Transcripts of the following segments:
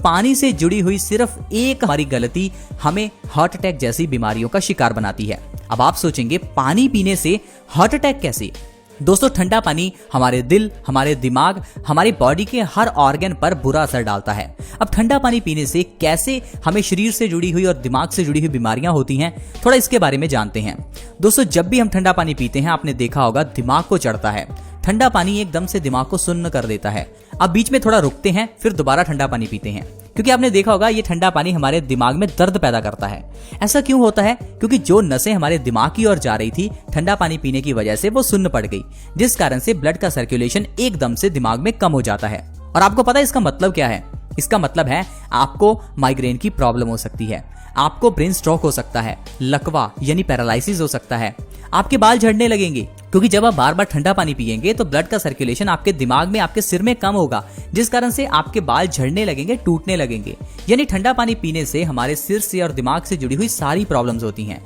पानी से जुड़ी हुई सिर्फ एक हमारी गलती हमें हार्ट अटैक जैसी बीमारियों का शिकार बनाती है। अब आप सोचेंगे पानी पीने से हार्ट अटैक कैसे? दोस्तों, ठंडा पानी हमारे दिल, हमारे दिमाग, हमारी बॉडी के हर ऑर्गन पर बुरा असर डालता है। अब ठंडा पानी पीने से कैसे हमें शरीर से जुड़ी हुई और दिमाग से जुड़ी हुई बीमारियां होती हैं, थोड़ा इसके बारे में जानते हैं। दोस्तों, जब भी हम ठंडा पानी पीते हैं, आपने देखा होगा दिमाग को चढ़ता है। ठंडा पानी एकदम से दिमाग को सुन्न कर देता है। अब बीच में थोड़ा रुकते हैं, फिर दोबारा ठंडा पानी पीते हैं, क्योंकि आपने देखा होगा ये ठंडा पानी हमारे दिमाग में दर्द पैदा करता है। ऐसा क्यों होता है? क्योंकि जो नसें हमारे दिमाग की ओर जा रही थी, ठंडा पानी पीने की वजह से वो सुन्न पड़ गई, जिस कारण से ब्लड का सर्कुलेशन एकदम से दिमाग में कम हो जाता है। और आपको पता है इसका मतलब क्या है? इसका मतलब है आपको माइग्रेन की प्रॉब्लम हो सकती है, आपको ब्रेन स्ट्रोक हो सकता है, लकवा यानी पैरालिसिस हो सकता है, आपके बाल झड़ने लगेंगे, क्योंकि जब आप बार बार ठंडा पानी पिएंगे तो ब्लड का सर्कुलेशन आपके दिमाग में, आपके सिर में कम होगा, जिस कारण से आपके बाल झड़ने लगेंगे, टूटने लगेंगे। यानी ठंडा पानी पीने से हमारे सिर से और दिमाग से जुड़ी हुई सारी प्रॉब्लम्स होती हैं,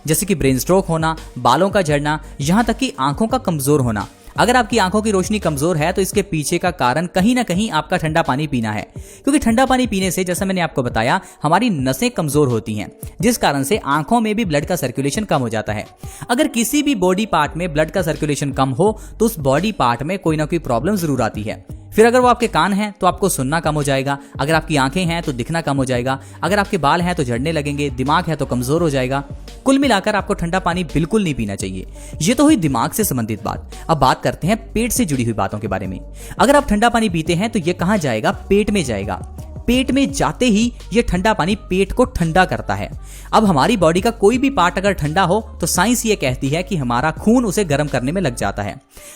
जैसे कि ब्रेन स्ट्रोक होना, बालों का झड़ना, यहाँ तक कि आंखों का कमजोर होना। अगर आपकी आंखों की रोशनी कमजोर है तो इसके पीछे का कारण कहीं ना कहीं आपका ठंडा पानी पीना है, क्योंकि ठंडा पानी पीने से, जैसा मैंने आपको बताया, हमारी नसें कमजोर होती हैं, जिस कारण से आंखों में भी ब्लड का सर्कुलेशन कम हो जाता है। अगर किसी भी बॉडी पार्ट में ब्लड का सर्कुलेशन कम हो तो उस बॉडी पार्ट में कोई ना कोई प्रॉब्लम जरूर आती है। फिर अगर वो आपके कान हैं तो आपको सुनना कम हो जाएगा, अगर आपकी आंखें हैं तो दिखना कम हो जाएगा, अगर आपके बाल हैं तो झड़ने लगेंगे, दिमाग है तो कमजोर हो जाएगा। कुल मिलाकर आपको ठंडा पानी बिल्कुल नहीं पीना चाहिए। ये तो हुई दिमाग से संबंधित बात। अब बात करते हैं पेट से जुड़ी हुई बातों के बारे में। अगर आप ठंडा पानी पीते हैं तो ये कहां जाएगा? पेट में जाएगा। पेट में जाते ही ये ठंडा पानी पेट को ठंडा करता है। अब हमारी बॉडी का कोई भी पार्ट अगर ठंडा हो तो साइंस ये कहती है कि हमारा खून उसे गर्म करने में लग जाता है।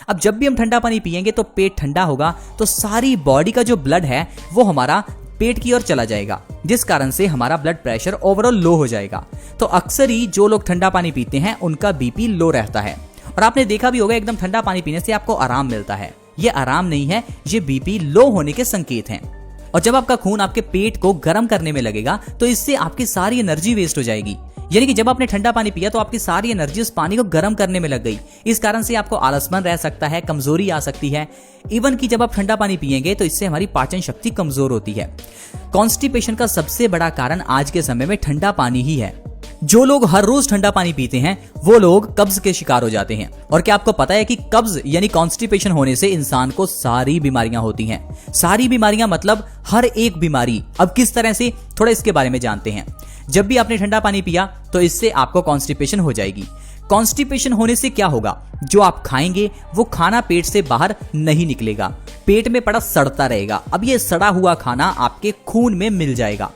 अब जब भी हम ठंडा पानी पिएंगे तो पेट ठंडा होगा, तो सारी बॉडी का जो ब्लड है वो हमारा पेट की ओर चला जाएगा, जिस कारण से हमारा ब्लड प्रेशर ओवरऑल लो हो जाएगा। तो अक्सर ही जो लोग ठंडा पानी पीते हैं उनका बीपी लो रहता है। और आपने देखा भी होगा, एकदम ठंडा पानी पीने से आपको आराम मिलता है। ये आराम नहीं है, ये बीपी लो होने के संकेत हैं। और जब आपका खून आपके पेट को गर्म करने में लगेगा तो इससे आपकी सारी एनर्जी वेस्ट हो जाएगी। यानी कि जब आपने ठंडा पानी पिया तो आपकी सारी एनर्जी उस पानी को गर्म करने में लग गई। इस कारण से आपको आलसपन रह सकता है, कमजोरी आ सकती है। इवन कि जब आप ठंडा पानी पिएंगे तो इससे हमारी पाचन शक्ति कमजोर होती है। कॉन्स्टिपेशन का सबसे बड़ा कारण आज के समय में ठंडा पानी ही है। जो लोग हर रोज ठंडा पानी पीते हैं वो लोग कब्ज के शिकार हो जाते हैं। और क्या आपको पता है कि कब्ज यानी कॉन्स्टिपेशन होने से इंसान को सारी बीमारियां होती हैं? सारी बीमारियां मतलब हर एक बीमारी। अब किस तरह से, थोड़ा इसके बारे में जानते हैं। जब भी आपने ठंडा पानी पिया तो इससे आपको कॉन्स्टिपेशन हो जाएगी। कॉन्स्टिपेशन होने से क्या होगा? जो आप खाएंगे वो खाना पेट से बाहर नहीं निकलेगा, पेट में पड़ा सड़ता रहेगा। अब ये सड़ा हुआ खाना आपके खून में मिल जाएगा,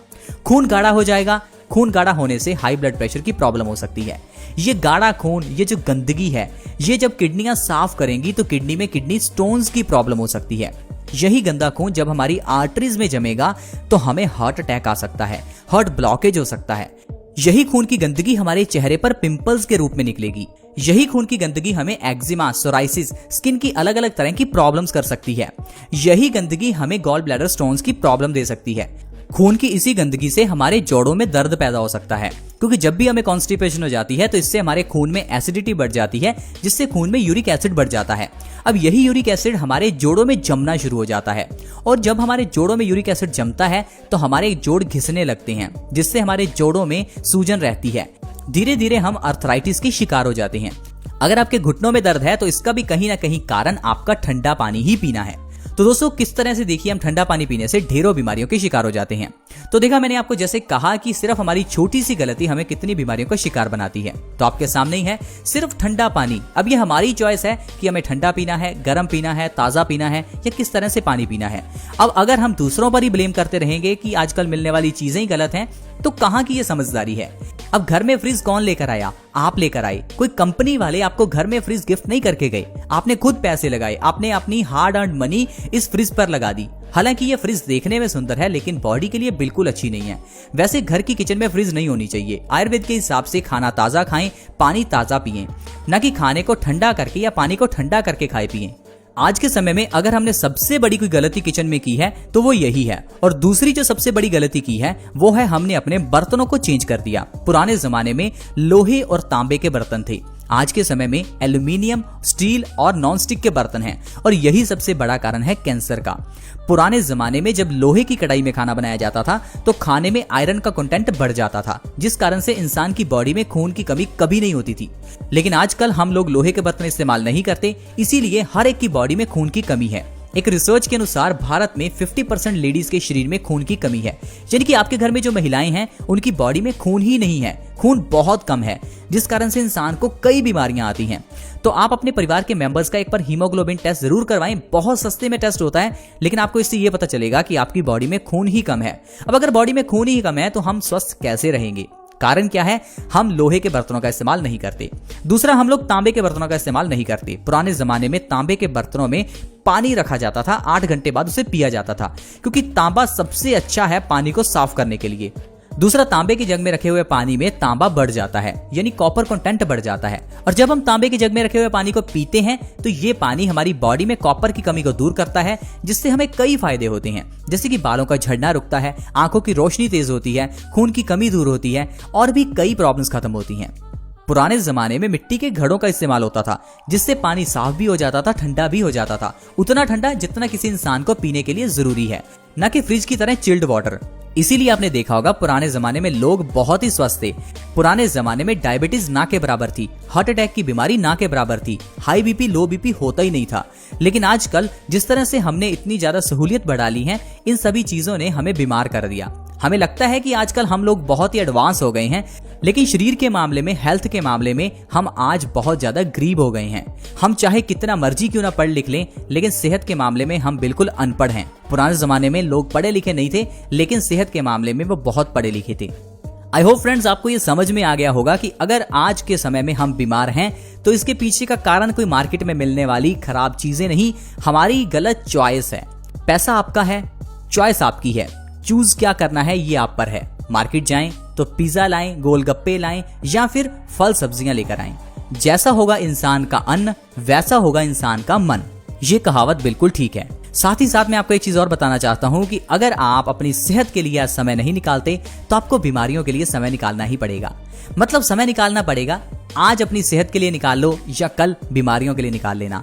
खून गाढ़ा हो जाएगा। खून गाढ़ा होने से हाई ब्लड प्रेशर की प्रॉब्लम हो सकती है। ये गाढ़ा खून, ये जो गंदगी है, ये जब किडनियां साफ करेंगी तो किडनी में किडनी स्टोन्स की प्रॉब्लम हो सकती है। यही गंदा खून जब हमारी आर्टरीज में जमेगा तो हमें हार्ट अटैक आ सकता है, हार्ट ब्लॉकेज हो सकता है। यही खून की गंदगी हमारे चेहरे पर पिंपल्स के रूप में निकलेगी। यही खून की गंदगी हमें एक्जिमा, सोराइसिस, स्किन की अलग अलग तरह की प्रॉब्लम्स कर सकती है। यही गंदगी हमें गॉल ब्लैडर स्टोन्स की प्रॉब्लम दे सकती है। खून की इसी गंदगी से हमारे जोड़ों में दर्द पैदा हो सकता है, क्योंकि जब भी हमें कॉन्स्टिपेशन हो जाती है तो इससे हमारे खून में एसिडिटी बढ़ जाती है, जिससे खून में यूरिक एसिड बढ़ जाता है। अब यही यूरिक एसिड हमारे जोड़ों में जमना शुरू हो जाता है, और जब हमारे जोड़ों में यूरिक एसिड जमता है तो हमारे जोड़ घिसने लगते हैं, जिससे हमारे जोड़ों में सूजन रहती है। धीरे धीरे हम अर्थराइटिस के शिकार हो जाते हैं। अगर आपके घुटनों में दर्द है तो इसका भी कहीं ना कहीं कारण आपका ठंडा पानी ही पीना है। तो दोस्तों, किस तरह से देखिए हम ठंडा पानी पीने से ढेरों बीमारियों के शिकार हो जाते हैं। तो देखा मैंने आपको जैसे कहा कि सिर्फ हमारी छोटी सी गलती हमें कितनी बीमारियों का शिकार बनाती है। तो आपके सामने ही है सिर्फ ठंडा पानी। अब ये हमारी चॉइस है कि हमें ठंडा पीना है, गर्म पीना है, ताजा पीना है, या किस तरह से पानी पीना है। अब अगर हम दूसरों पर ही ब्लेम करते रहेंगे कि आजकल मिलने वाली चीजें ही गलत हैं, तो कहां की ये समझदारी है। अब घर में फ्रिज कौन लेकर आया? आप लेकर आए। कोई कंपनी वाले आपको घर में फ्रिज गिफ्ट नहीं करके गए, आपने खुद पैसे लगाए, आपने अपनी हार्ड अर्न्ड मनी इस फ्रिज पर लगा दी। हालांकि ये फ्रिज देखने में सुंदर है लेकिन बॉडी के लिए बिल्कुल अच्छी नहीं है। वैसे घर की किचन में फ्रिज नहीं होनी चाहिए। आयुर्वेद के हिसाब से खाना ताजा खाएं, पानी ताजा पिएं, न कि खाने को ठंडा करके या पानी को ठंडा करके खाए पिएं। आज के समय में अगर हमने सबसे बड़ी कोई गलती किचन में की है तो वो यही है। और दूसरी जो सबसे बड़ी गलती की है वो है हमने अपने बर्तनों को चेंज कर दिया। पुराने जमाने में लोहे और तांबे के बर्तन थे, आज के समय में एल्यूमिनियम, स्टील और नॉन स्टिक के बर्तन हैं, और यही सबसे बड़ा कारण है कैंसर का। पुराने जमाने में जब लोहे की कढ़ाई में खाना बनाया जाता था तो खाने में आयरन का कंटेंट बढ़ जाता था, जिस कारण से इंसान की बॉडी में खून की कमी कभी नहीं होती थी। लेकिन आजकल हम लोग लोहे के बर्तन इस्तेमाल नहीं करते, इसीलिए हर एक की बॉडी में खून की कमी है। एक रिसर्च के अनुसार भारत में 50% लेडीज के शरीर में खून की कमी है, यानी कि आपके घर में जो महिलाएं हैं उनकी बॉडी में खून ही नहीं है, खून बहुत कम है, जिस कारण से इंसान को कई बीमारियां आती हैं। तो आप अपने परिवार के मेंबर्स का एक बार हीमोग्लोबिन टेस्ट जरूर करवाएं। बहुत सस्ते में टेस्ट होता है, लेकिन आपको इससे ये पता चलेगा कि आपकी बॉडी में खून ही कम है। अब अगर बॉडी में खून ही कम है तो हम स्वस्थ कैसे रहेंगे? कारण क्या है? हम लोहे के बर्तनों का इस्तेमाल नहीं करते। दूसरा, हम लोग तांबे के बर्तनों का इस्तेमाल नहीं करते। पुराने जमाने में तांबे के बर्तनों में पानी रखा जाता था, 8 घंटे बाद उसे पिया जाता था, क्योंकि तांबा सबसे अच्छा है पानी को साफ करने के लिए। दूसरा, तांबे की जग में रखे हुए पानी में तांबा बढ़ जाता है, यानी कॉपर कंटेंट बढ़ जाता है। और जब हम तांबे की जग में रखे हुए पानी को पीते हैं तो ये पानी हमारी बॉडी में कॉपर की कमी को दूर करता है, जिससे हमें कई फायदे होते हैं, जैसे कि बालों का झड़ना रुकता है, आंखों की रोशनी तेज होती है, खून की कमी दूर होती है और भी कई प्रॉब्लम्स खत्म होती हैं। पुराने जमाने में मिट्टी के घड़ों का इस्तेमाल होता था, जिससे पानी साफ भी हो जाता था, ठंडा भी हो जाता था, उतना ठंडा जितना किसी इंसान को पीने के लिए जरूरी है, न कि फ्रिज की तरह चिल्ड वाटर। इसीलिए आपने देखा होगा पुराने जमाने में लोग बहुत ही स्वस्थ थे। पुराने जमाने में डायबिटीज ना के बराबर थी, हार्ट अटैक की बीमारी ना के बराबर थी, हाई बीपी लो बीपी होता ही नहीं था। लेकिन आजकल जिस तरह से हमने इतनी ज्यादा सहूलियत बढ़ा ली है, इन सभी चीजों ने हमें बीमार कर दिया। हमें लगता है कि आजकल हम लोग बहुत ही एडवांस हो गए हैं, लेकिन शरीर के मामले में, हेल्थ के मामले में हम आज बहुत ज्यादा गरीब हो गए हैं। हम चाहे कितना मर्जी क्यों ना पढ़ लिख लें, लेकिन सेहत के मामले में हम बिल्कुल अनपढ़ हैं। पुराने जमाने में लोग पढ़े लिखे नहीं थे, लेकिन सेहत के मामले में वो बहुत पढ़े लिखे थे। आई होप फ्रेंड्स आपको ये समझ में आ गया होगा कि अगर आज के समय में हम बीमार हैं तो इसके पीछे का कारण कोई मार्केट में मिलने वाली खराब चीजें नहीं, हमारी गलत चॉइस है। पैसा आपका है, चॉइस आपकी है, चूज क्या करना है ये आप पर है। मार्केट जाएं तो पिज्जा लाएं, गोलगप्पे लाएं या फिर फल सब्जियां लेकर आएं। जैसा होगा इंसान का अन्न, वैसा होगा इंसान का मन। ये कहावत बिल्कुल ठीक है। साथ ही साथ मैं आपको एक चीज और बताना चाहता हूं कि अगर आप अपनी सेहत के लिए समय नहीं निकालते तो आपको बीमारियों के लिए समय निकालना ही पड़ेगा। मतलब समय निकालना पड़ेगा, आज अपनी सेहत के लिए निकाल लो या कल बीमारियों के लिए निकाल लेना।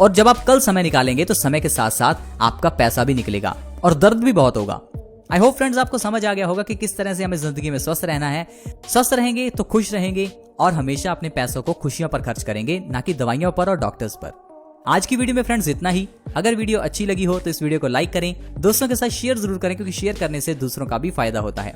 और जब आप कल समय निकालेंगे तो समय के साथ साथ आपका पैसा भी निकलेगा और दर्द भी बहुत होगा। आई होप फ्रेंड्स आपको समझ आ गया होगा कि किस तरह से हमें जिंदगी में स्वस्थ रहना है। स्वस्थ रहेंगे तो खुश रहेंगे और हमेशा अपने पैसों को खुशियों पर खर्च करेंगे, ना कि दवाइयों पर और डॉक्टर्स पर। आज की वीडियो में फ्रेंड्स इतना ही। अगर वीडियो अच्छी लगी हो तो इस वीडियो को लाइक करें, दोस्तों के साथ शेयर जरूर करें, क्योंकि शेयर करने से दूसरों का भी फायदा होता है।